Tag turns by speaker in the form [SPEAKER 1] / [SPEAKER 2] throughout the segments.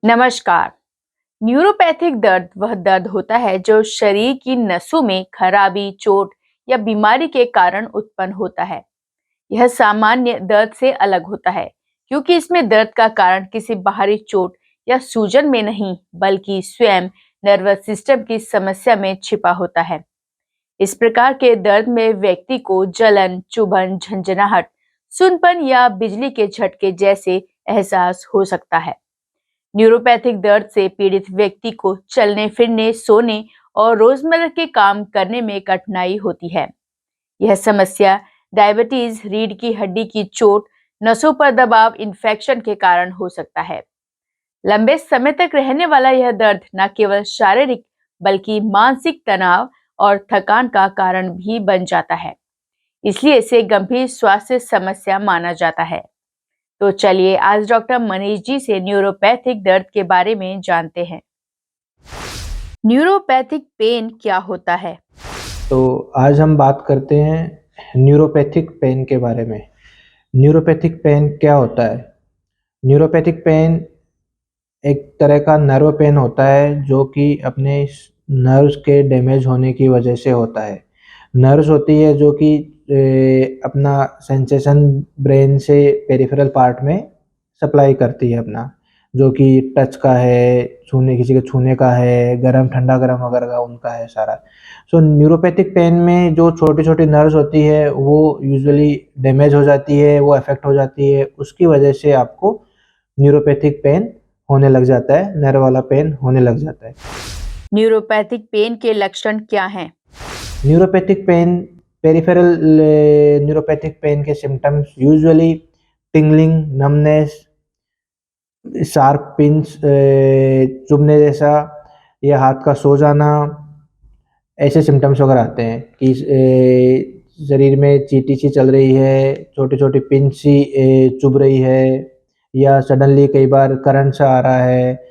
[SPEAKER 1] नमस्कार। न्यूरोपैथिक दर्द वह दर्द होता है जो शरीर की नसों में खराबी, चोट या बीमारी के कारण उत्पन्न होता है। यह सामान्य दर्द से अलग होता है क्योंकि इसमें दर्द का कारण किसी बाहरी चोट या सूजन में नहीं, बल्कि स्वयं नर्वस सिस्टम की समस्या में छिपा होता है। इस प्रकार के दर्द में व्यक्ति को जलन, चुभन, झंझनाहट, सुनपन या बिजली के झटके जैसे एहसास हो सकता है। न्यूरोपैथिक दर्द से पीड़ित व्यक्ति को चलने फिरने, सोने और रोजमर्रा के काम करने में कठिनाई होती है। यह समस्या डायबिटीज, रीढ़ की हड्डी की चोट, नसों पर दबाव, इन्फेक्शन के कारण हो सकता है। लंबे समय तक रहने वाला यह दर्द न केवल शारीरिक बल्कि मानसिक तनाव और थकान का कारण भी बन जाता है। इसलिए इसे गंभीर स्वास्थ्य समस्या माना जाता है। तो चलिए आज डॉक्टर मनीष जी से न्यूरोपैथिक दर्द के बारे में जानते हैं। न्यूरोपैथिक पेन क्या होता है?
[SPEAKER 2] तो आज हम बात करते हैं न्यूरोपैथिक पेन के बारे में। न्यूरोपैथिक पेन क्या होता है? न्यूरोपैथिक पेन एक तरह का नर्व पेन होता है जो कि अपने नर्व्स के डैमेज होने की वजह से होता है। नर्व्स होती है जो कि अपना सेंसेशन ब्रेन से पेरिफेरल पार्ट में सप्लाई करती है अपना, जो कि टच का है, छूने, किसी के छूने का है, गरम ठंडा गरम वगैरह का उनका है सारा। सो न्यूरोपैथिक पेन में जो छोटी-छोटी नर्व्स होती है वो यूजुअली डैमेज हो जाती है, वो अफेक्ट हो जाती है, उसकी वजह से आपको न्यूरोपैथिक पेन होने लग जाता है, नर्व वाला पेन होने लग जाता है।
[SPEAKER 1] न्यूरोपैथिक पेन के लक्षण क्या हैं?
[SPEAKER 2] Neuropathic pain, peripheral neuropathic pain के symptoms usually tingling, numbness, sharp pinch, चुभने जैसा या हाथ का सो जाना, ऐसे सिम्टम्स वगैरह आते हैं कि शरीर में चींटी सी चल रही है, छोटी-छोटी पिंच सी चुभ रही है या सडनली कई बार करंट सा आ रहा है।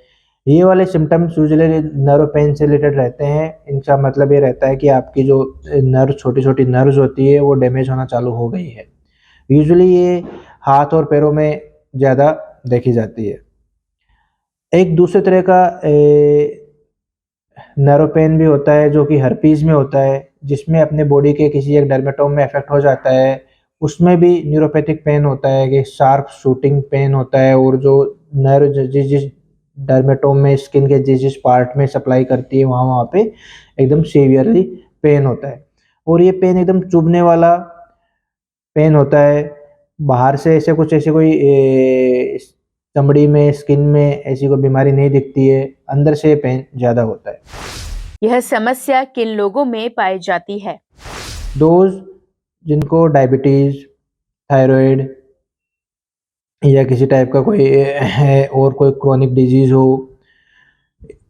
[SPEAKER 2] ये वाले सिम्टम्स यूजुअली नर्व पेन से रिलेटेड रहते हैं। इनका मतलब ये रहता है कि आपकी जो नर्व, छोटी-छोटी नर्व्स होती है वो डैमेज होना चालू हो गई है। यूजुअली ये हाथ और पैरों में ज़्यादा देखी जाती है। एक दूसरे तरह का नर्व पेन भी होता है जो कि हर्पीज़ में होता है, जिसमें अपने बॉडी के किसी एक डर्मेटोम में अफेक्ट हो जाता है। उसमें भी न्यूरोपैथिक पेन होता है कि शार्प शूटिंग पेन होता है, और जो नर्व जिस-जिस डर्मेटोम में, स्किन के जिस-जिस पार्ट में सप्लाई करती है वहाँ-वहाँ पे एकदम सीवियरली पेन होता है। और ये पेन एकदम चुभने वाला पेन होता है। बाहर से ऐसे कुछ, ऐसी कोई चमड़ी में, स्किन में ऐसी कोई बीमारी नहीं दिखती है, अंदर से पेन ज़्यादा होता है।
[SPEAKER 1] यह समस्या किन लोगों में पाई जाती है?
[SPEAKER 2] दोज जिनको डायबिटीज़, थायरॉइड या किसी टाइप का कोई है और कोई क्रोनिक डिजीज़ हो,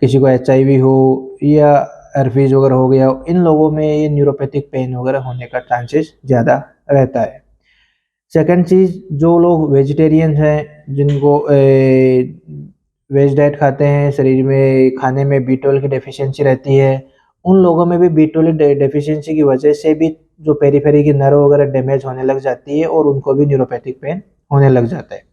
[SPEAKER 2] किसी को एचआईवी हो या हर्पीज़ वगैरह हो गया हो, इन लोगों में ये न्यूरोपैथिक पेन वगैरह होने का चांसेस ज़्यादा रहता है। सेकंड चीज़, जो लोग वेजिटेरियन हैं, जिनको वेज डाइट खाते हैं, शरीर में खाने में बी12 की डेफिशिएंसी रहती है, उन लोगों में भी बी12 डेफिशिएंसी की वजह से भी जो पेरीफेरी की नर्व वगैरह डैमेज होने लग जाती है और उनको भी न्यूरोपैथिक पेन होने लग जाता है।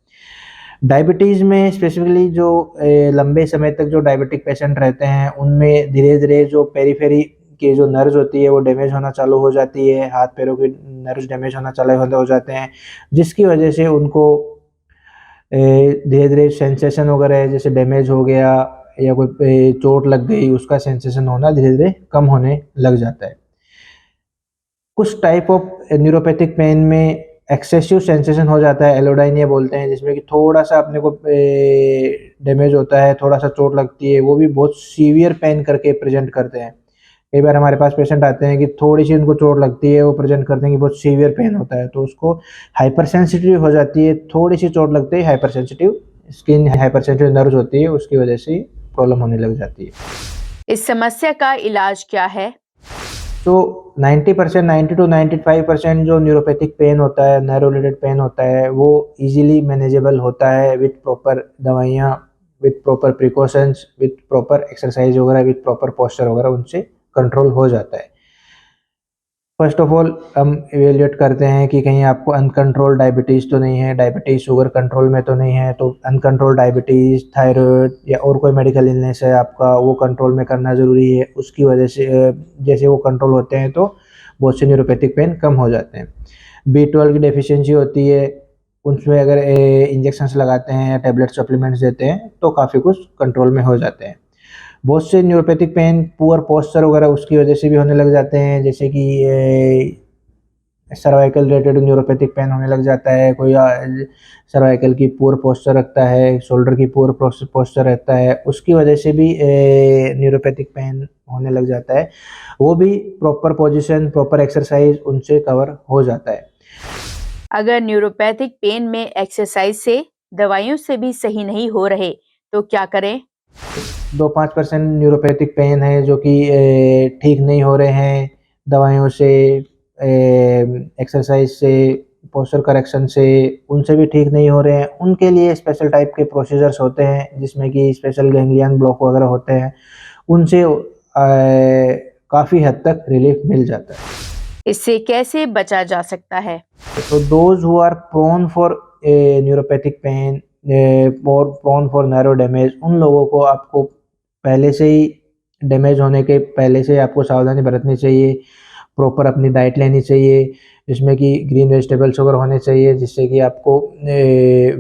[SPEAKER 2] डायबिटीज़ में स्पेसिफिकली जो लंबे समय तक जो डायबिटिक पेशेंट रहते हैं, उनमें धीरे-धीरे जो पेरिफेरी की जो नर्व्स होती है वो डैमेज होना चालू हो जाती है, हाथ-पैरों की नर्व्स डैमेज होना चालू हो जाते हैं, जिसकी वजह से उनको धीरे-धीरे सेंसेशन वगैरह जैसे डैमेज हो गया या कोई चोट लग गई, उसका सेंसेशन होना धीरे-धीरे कम होने लग जाता है। कुछ टाइप ऑफ न्यूरोपैथिक पेन में एक्सेसिव सेंसेशन हो जाता है, एलोडाइनिया बोलते हैं, जिसमें कि थोड़ा-सा अपने को डैमेज होता है, थोड़ा-सा चोट लगती है, वो भी बहुत सीवियर पेन करके प्रेज़ेंट करते हैं। कई बार हमारे पास पेशेंट आते हैं कि थोड़ी-सी उनको चोट लगती है, वो प्रेज़ेंट करते हैं कि बहुत सीवियर पेन होता है, तो उसको हाइपर सेंसिटिव हो जाती है, थोड़ी-सी चोट लगते ही hyper sensitive skin, hyper sensitive nerves होती है, उसकी वजह से प्रॉब्लम होने लग जाती है।
[SPEAKER 1] इस समस्या का इलाज क्या है?
[SPEAKER 2] तो 90%, 90 टू 95% जो न्यूरोपैथिक पेन होता है, नर्व रिलेटेड पेन होता है, वो ईज़िली मैनेजेबल होता है विथ प्रॉपर दवाइयाँ, with proper precautions, with proper exercise वगैरह, विथ प्रॉपर पोस्चर वगैरह, उनसे कंट्रोल हो जाता है। फर्स्ट ऑफ ऑल हम इवेल्युएट करते हैं कि कहीं आपको अनकंट्रोल्ड डायबिटीज़ तो नहीं है, डायबिटीज़ शुगर कंट्रोल में तो नहीं है। तो अनकंट्रोल्ड डायबिटीज़, थायराइड या और कोई मेडिकल इलनेस है आपका, वो कंट्रोल में करना ज़रूरी है। उसकी वजह से जैसे वो कंट्रोल होते हैं तो बहुत से न्यूरोपैथिक पेन कम हो जाते हैं। B12 की डेफिशिएंसी होती है, उसमें अगर इंजेक्शंस लगाते हैं या टैबलेट सप्लीमेंट्स देते हैं तो काफ़ी कुछ कंट्रोल में हो जाते हैं। बहुत से न्यूरोपैथिक पेन पुअर पोस्चर वगैरह उसकी वजह से भी होने लग जाते हैं, जैसे कि सर्वाइकल रिलेटेड न्यूरोपैथिक पेन होने लग जाता है। कोई सर्वाइकल की पुअर पोस्चर रखता है, शोल्डर की पुअर पोस्चर रहता है, उसकी वजह से भी न्यूरोपैथिक पेन होने लग जाता है। वो भी प्रॉपर पोजीशन, प्रॉपर एक्सरसाइज उनसे कवर हो जाता है।
[SPEAKER 1] अगर न्यूरोपैथिक पेन में एक्सरसाइज से, दवाइयों से भी सही नहीं हो रहे तो क्या करें?
[SPEAKER 2] 2-5% न्यूरोपैथिक पेन है जो कि ठीक नहीं हो रहे हैं दवाइयों से, एक्सरसाइज से, पोस्चर करेक्शन से, उनसे भी ठीक नहीं हो रहे हैं। उनके लिए स्पेशल टाइप के प्रोसीजर्स होते हैं जिसमें कि स्पेशल गैंग्लियन ब्लॉक वगैरह होते हैं, उनसे काफ़ी हद तक रिलीफ मिल जाता है।
[SPEAKER 1] इससे कैसे बचा जा सकता है?
[SPEAKER 2] So those who are prone for neuropathic pain और prone for narrow damage, उन लोगों को आपको पहले से ही डैमेज होने के पहले से आपको सावधानी बरतनी चाहिए। प्रॉपर अपनी डाइट लेनी चाहिए जिसमें कि ग्रीन वेजिटेबल्स वगैरह होने चाहिए, जिससे कि आपको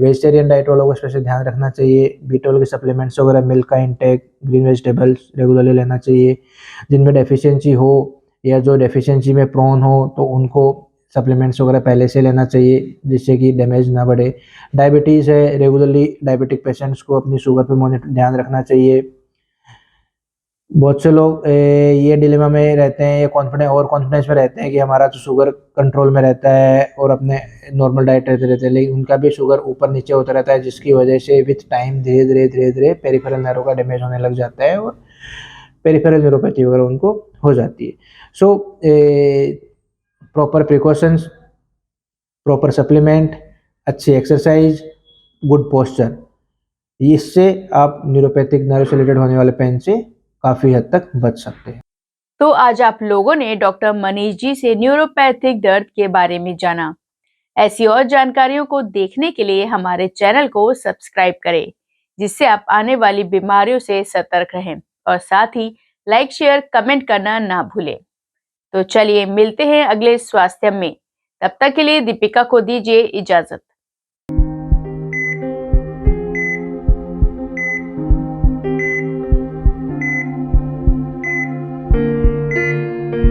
[SPEAKER 2] वेजिटेरियन डाइट वालों को स्पेशल ध्यान रखना चाहिए। B12 के सप्लीमेंट्स वगैरह, मिल्क का इंटेक, ग्रीन वेजिटेबल्स रेगुलरली लेना चाहिए। जिनमें डेफिशिएंसी हो या जो डेफिशिएंसी में प्रोन हो तो उनको सप्लीमेंट्स वगैरह पहले से लेना चाहिए जिससे कि डैमेज ना बढ़े। डायबिटीज़ है, रेगुलरली डायबिटिक पेशेंट्स को अपनी शुगर पे ध्यान रखना चाहिए। बहुत से लोग ये डिलेमा में रहते हैं, ये कॉन्फिडेंस में रहते हैं कि हमारा तो शुगर कंट्रोल में रहता है और अपने नॉर्मल डाइट रहते हैं, लेकिन उनका भी शुगर ऊपर नीचे होता रहता है, जिसकी वजह से विथ टाइम धीरे-धीरे पेरिफेरल नर्व का डैमेज होने लग जाता है और पेरिफेरल न्यूरोपैथी वगैरह उनको हो जाती है। So proper precautions, proper supplement, अच्छी एक्सरसाइज, गुड पोस्चर, इससे आप न्यूरोपैथिक नर्व से रिलेटेड होने वाले पेन से काफ़ी हद तक बच सकते हैं।
[SPEAKER 1] तो आज आप लोगों ने डॉक्टर मनीष जी से न्यूरोपैथिक दर्द के बारे में जाना। ऐसी और जानकारियों को देखने के लिए हमारे चैनल को सब्सक्राइब करें, जिससे आप आने वाली बीमारियों से सतर्क रहें और साथ ही लाइक, शेयर, कमेंट करना ना भूलें। तो चलिए मिलते हैं अगले स्वास्थ्य में। तब तक के लिए दीपिका को दीजिए इजाजत।